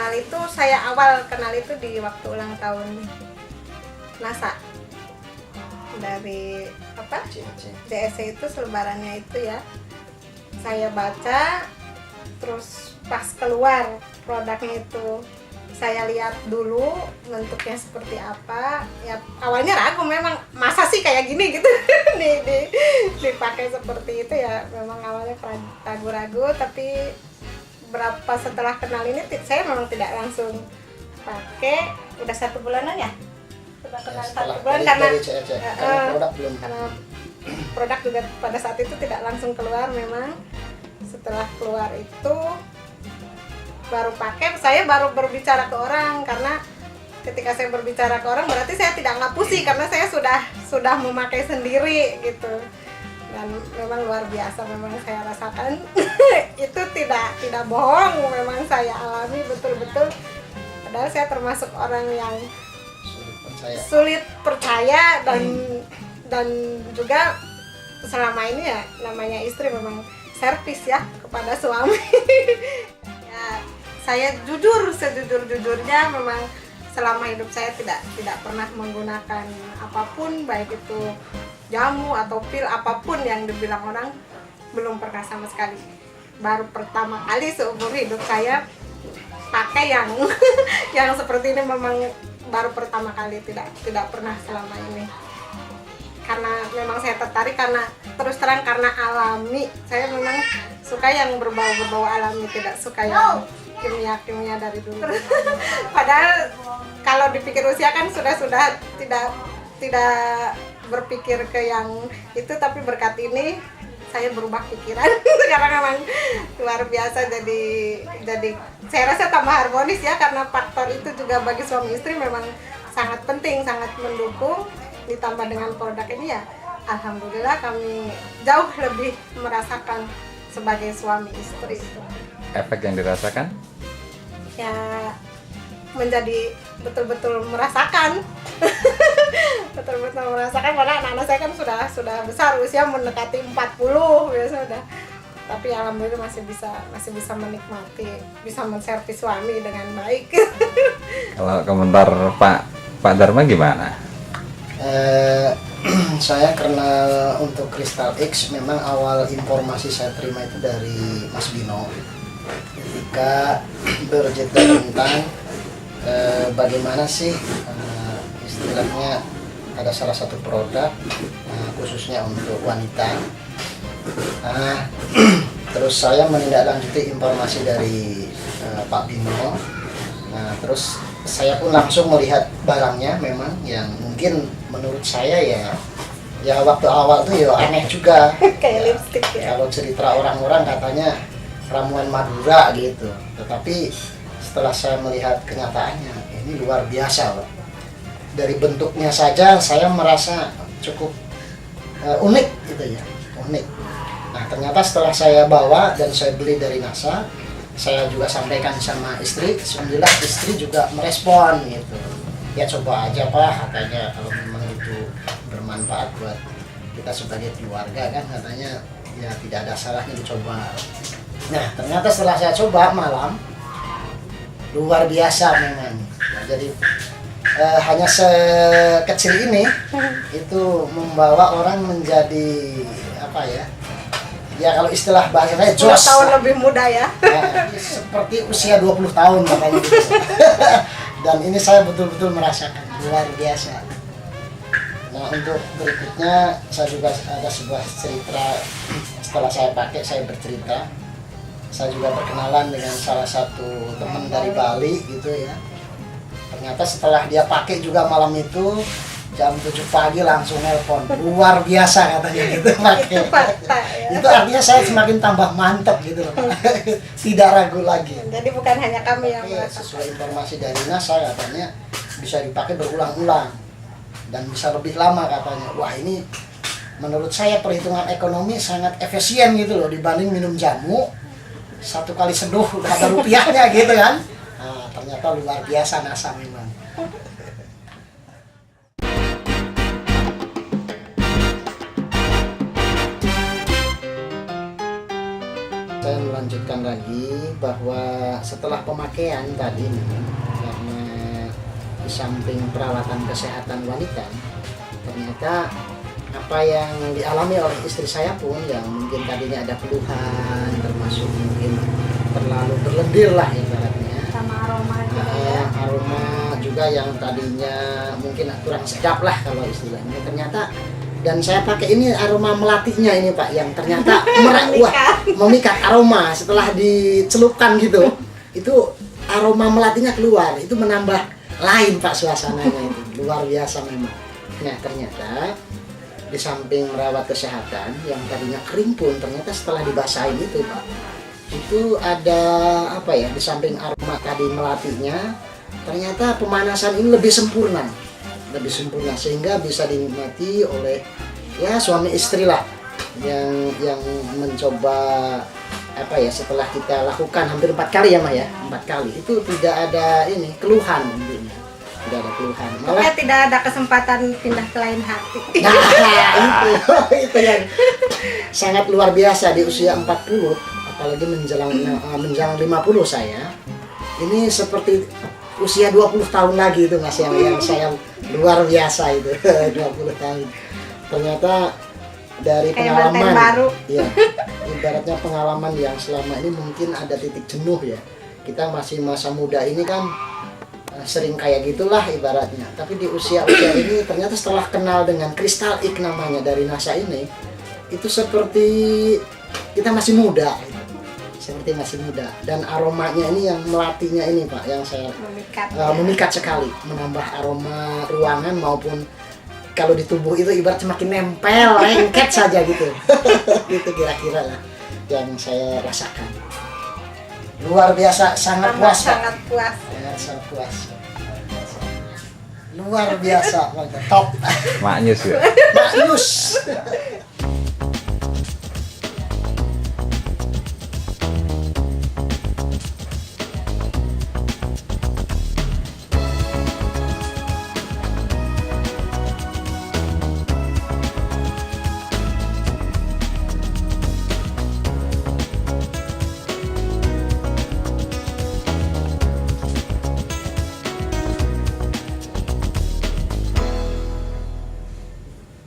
kenal itu, saya awal kenal itu di waktu ulang tahun NASA. Dari apa? DSC itu selebarannya itu ya. Saya baca, terus pas keluar produknya itu saya lihat dulu bentuknya seperti apa. Ya awalnya ragu memang, masa sih kayak gini gitu dipakai seperti itu ya. Memang awalnya ragu-ragu, tapi berapa setelah kenal ini saya memang tidak langsung pakai. Udah 1 bulanan ya? Sudah kenal 1 bulan karena produk belum. Karena produk juga pada saat itu tidak langsung keluar memang. Setelah keluar itu baru pakai, saya baru berbicara ke orang, karena ketika saya berbicara ke orang berarti saya tidak ngapusi karena saya sudah memakai sendiri gitu. Dan memang luar biasa memang saya rasakan. Itu tidak bohong, memang saya alami betul-betul. Padahal saya termasuk orang yang sulit percaya dan juga selama ini ya namanya istri memang servis ya kepada suami. Ya, saya sejujur-jujurnya memang selama hidup saya tidak pernah menggunakan apapun, baik itu jamu atau pil apapun yang dibilang orang, belum pernah sama sekali. Baru pertama kali seumur hidup saya pakai yang yang seperti ini, memang baru pertama kali, tidak pernah selama ini. Karena memang saya tertarik, karena terus terang karena alami. Saya memang suka yang berbau alami, tidak suka yang kimia dari dulu. Padahal kalau dipikir usia kan sudah tidak berpikir ke yang itu, tapi berkat ini saya berubah pikiran. Karena memang luar biasa, jadi saya rasa tambah harmonis ya, karena faktor itu juga bagi suami istri memang sangat penting, sangat mendukung. Ditambah dengan produk ini ya alhamdulillah kami jauh lebih merasakan sebagai suami istri. Efek yang dirasakan? Ya menjadi betul-betul merasakan. Betul-betul merasakan, karena anak-anak saya kan sudah besar, usia mendekati 40 biasa udah. Tapi alhamdulillah masih bisa menikmati, bisa menservis suami dengan baik. Kalau komentar Pak Dharma gimana? Saya kenal untuk Crystal X memang awal informasi saya terima itu dari Mas Bino ketika bercerita tentang bagaimana sih istilahnya ada salah satu produk khususnya untuk wanita. Terus saya menindaklanjuti informasi dari Pak Bino. Terus saya pun langsung melihat barangnya, memang yang mungkin menurut saya ya waktu awal tuh ya aneh juga. Kayak lipstick ya. Kalau cerita orang-orang katanya ramuan Madura gitu, tetapi setelah saya melihat kenyataannya ini luar biasa Pak. Dari bentuknya saja saya merasa cukup unik gitu ya, unik. Nah ternyata setelah saya bawa dan saya beli dari NASA, saya juga sampaikan sama istri, alhamdulillah istri juga merespon gitu. Ya coba aja Pak, katanya kalau memang itu bermanfaat buat kita sebagai keluarga kan, katanya ya tidak ada salahnya dicoba. Nah ternyata setelah saya coba malam, luar biasa memang. Jadi hanya sekecil ini itu membawa orang menjadi apa ya? Ya kalau istilah bahasanya 10 jos. tahun lebih muda ya. Nah, seperti usia 20 tahun makanya gitu. Dan ini saya betul-betul merasakan luar biasa. Nah untuk berikutnya saya juga ada sebuah cerita. Setelah saya pakai, saya bercerita. Saya juga berkenalan dengan salah satu teman dari Bali gitu ya. Ternyata setelah dia pakai juga malam itu jam 7 pagi langsung nelpon, luar biasa katanya gitu pakai. Itu artinya saya semakin tambah mantap gitu loh. Tidak ragu lagi. Jadi bukan hanya kami yang merasakan. Sesuai informasi dari NASA katanya bisa dipakai berulang-ulang dan bisa lebih lama katanya. Wah ini menurut saya perhitungan ekonomi sangat efisien gitu loh, dibanding minum jamu 1 kali seduh udah ada rupiahnya gitu kan. Nah, ternyata luar biasa NASA memang. Saya melanjutkan lagi bahwa setelah pemakaian tadi karena di samping perawatan kesehatan wanita, ternyata apa yang dialami oleh istri saya pun yang mungkin tadinya ada keluhan, termasuk mungkin terlalu berlendir lah ibaratnya, sama aroma juga ya. aroma juga yang tadinya mungkin kurang sedap lah kalau istilahnya, ternyata. Dan saya pakai ini aroma melatinya ini Pak, yang ternyata memikat aroma setelah dicelupkan gitu, itu aroma melatinya keluar, itu menambah lain Pak suasananya, itu luar biasa memang. Nah ternyata di samping merawat kesehatan yang tadinya kering pun ternyata setelah dibasahin itu Pak, itu ada apa ya, di samping aroma tadi melatinya ternyata pemanasan ini lebih sempurna sehingga bisa dinikmati oleh ya suami istri lah yang mencoba apa ya, setelah kita lakukan hampir 4 kali ya Mah ya, 4 kali itu tidak ada ini keluhan, tidak ada keluhan, malah Pokoknya tidak ada kesempatan pindah ke lain hati. nah itu yang sangat luar biasa di usia 40, apalagi menjelang 50 saya ini seperti usia 20 tahun lagi itu Mas, yang saya luar biasa itu 20 tahun. Ternyata dari Kayak pengalaman mantan baru. ya, ibaratnya pengalaman yang selama ini mungkin ada titik jenuh ya. Kita masih masa muda ini kan sering kayak gitulah ibaratnya. Tapi di usia-usia ini ternyata setelah kenal dengan Kristal Ik namanya dari NASA ini, itu seperti kita masih muda. Seperti masih muda, dan aromanya ini yang melatinya ini Pak yang saya memikat sekali, menambah aroma ruangan maupun kalau di tubuh itu ibarat semakin nempel, lengket saja gitu. Itu kira-kira lah yang saya rasakan. Luar biasa, sangat puas Pak. Sangat puas. Ya, sangat puas. Luar biasa, top. Maknyus ya. Maknyus.